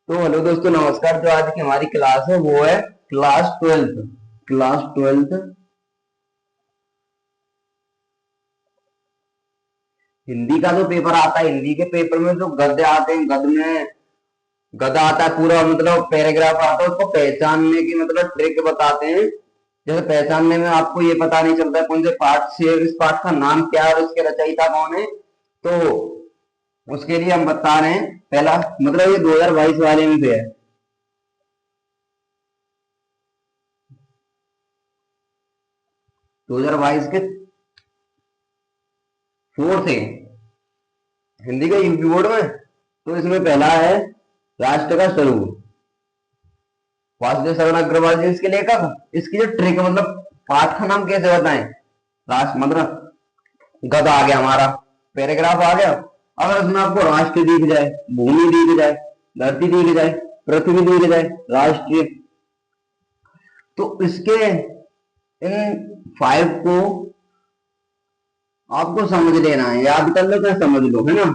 तो हेलो दोस्तों, नमस्कार। जो आज की हमारी क्लास है वो है क्लास ट्वेल्थ हिंदी का जो पेपर आता है। हिंदी के पेपर में जो गद्य आते हैं, गद्य आता है पूरा, मतलब पैराग्राफ आता है। उसको पहचानने की मतलब ट्रिक बताते हैं। जैसे पहचानने में आपको ये पता नहीं चलता है कौन से पाठ से, इस पाठ का नाम क्या है और इसके रचयिता कौन है। तो उसके लिए हम बता रहे हैं। पहला मतलब ये 2022 वाले में से है। 2022 के फोर्थ है हिंदी के यूपी बोर्ड में। तो इसमें पहला है राष्ट्र का स्वरूप। वासुदेव शरण अग्रवाल जी इसके लेखक। इसकी जो ट्रिक मतलब पाठ का नाम कैसे बताएं। राष्ट्र मतलब गद आ गया हमारा, पैराग्राफ आ गया। अगर उसमें आपको राष्ट्र दिख जाए, भूमि दिख जाए, धरती दिख जाए, पृथ्वी दिख जाए, राष्ट्रीय, तो इसके इन फाइव को आपको समझ लेना है। याद कर लो तो समझ लो, है ना।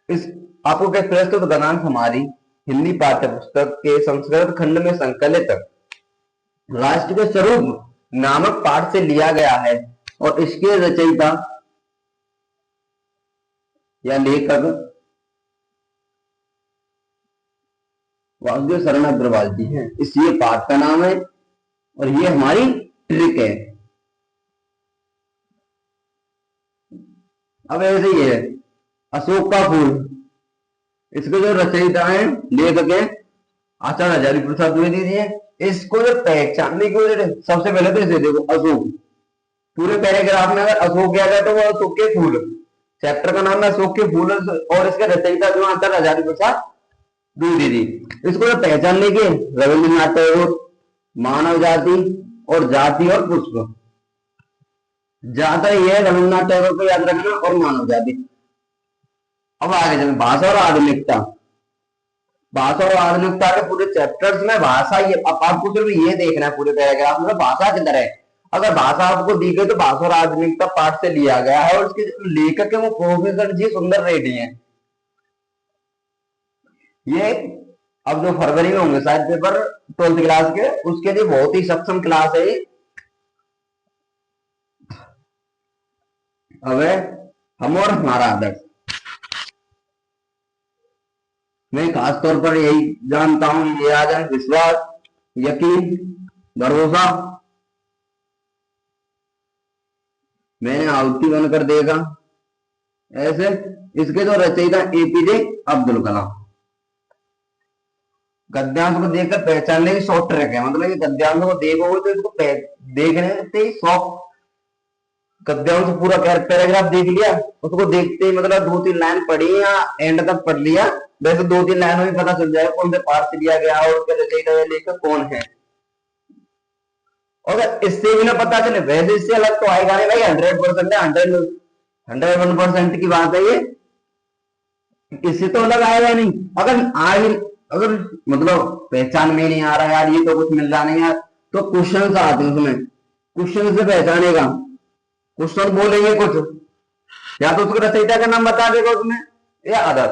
इस आपको क्या प्रस्तुत गणांक हमारी हिंदी पाठ्य पुस्तक के संस्कृत खंड में संकलित राष्ट्र के स्वरूप नामक पाठ से लिया गया है और इसके रचयिता या लेखक वासुदेव शरण अग्रवाल जी हैं। इस ये पाठ का नाम है और ये हमारी ट्रिक है। अब ऐसे ही है अशोक का फूल। इसके जो रचयिता हैं, लेखक हैं, आचार्य हजारी प्रसाद द्विवेदी जी हैं। इसको जो पहचानने की सबसे पहले तो इसे देखो, अशोक। पूरे पैराग्राफ में अगर अशोक किया गया तो वो अशोक के फूल, चैप्टर का नाम है अशोक के फूल। और इसके रचयिता जो आचार्य हजारी प्रसाद द्विवेदी जी। इसको जो पहचानने के रविन्द्रनाथ टैगोर, मानव जाति और जाति और पुष्प। ज्यादा ये है रविन्द्रनाथ टैगोर को याद रखना और मानव जाति। अब आगे चलते भाषा और आधुनिकता। भाषा और आधुनिकता के पूरे चैप्टर्स में भाषा, ये अब आपको सिर्फ ये देखना है पूरे पैराग्राफ में भाषा किधर है। अगर भाषा आपको दी गई तो भाषा और आधुनिकता पाठ से लिया गया है और उसके जो लेखक है वो प्रोफेसर जी सुंदर रेड्डी हैं। ये अब जो फरवरी में होंगे शायद पेपर 12th क्लास के, उसके लिए बहुत ही सक्षम क्लास है ये। अब हम और हमारा आदर्श। मैं खासतौर पर यही जानता हूं, ये आ जाए विश्वास, यकीन, भरोसा। मैंने आहुति बनकर देखा, ऐसे। इसके जो रचयिता एपीजे अब्दुल कलाम। गद्यांश को देखकर पहचानने की शॉर्ट ट्रिक है। मतलब ये गद्यांश को देखोगे तो इसको देखने से ही शॉर्ट, गद्यांश पूरा पैराग्राफ देख लिया, उसको देखते ही मतलब 2-3 लाइन पढ़ी या एंड तक पढ़ लिया, वैसे 2-3 लाइनों में पता चल जाएगा कौन से पाठ से लिया गया और उसके रचयिता या लेखक कौन है। अगर इससे भी ना पता चले, वैसे इससे अलग तो आएगा नहीं भाई। 100% है, 101% की बात है ये। इससे तो अलग आएगा नहीं। अगर मतलब पहचान में नहीं आ रहा यार, ये तो कुछ मिल रहा नहीं यार, तो क्वेश्चन आते हैं उसमें, क्वेश्चन से पहचानेगा। क्वेश्चन बोलेंगे कुछ, या तो उसको रचयिता का नाम बता देगा उसमें, या अदर।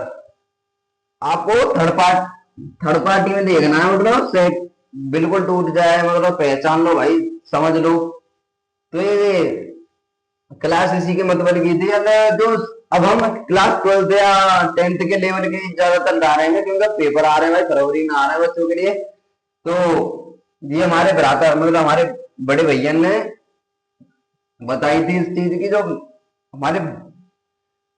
आपको थर्ड पार्टी में देखना है, मतलब से बिल्कुल टूट जाए, मतलब पहचान लो भाई, समझ लो। तो ये क्लास इसी के मतलब की थी। जो अब हम क्लास 12th या 10th के लेवल के ज्यादातर ला रहे हैं क्योंकि पेपर आ रहे हैं भाई, फरवरी में आ रहे हैं बच्चों के लिए। तो ये हमारे भ्राता मतलब हमारे बड़े भैया ने बताई थी इस चीज की, जो हमारे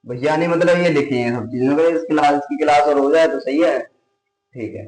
भैया ने मतलब ये लिखी है सब चीजें। इस क्लास की क्लास और हो जाए तो सही है, ठीक है।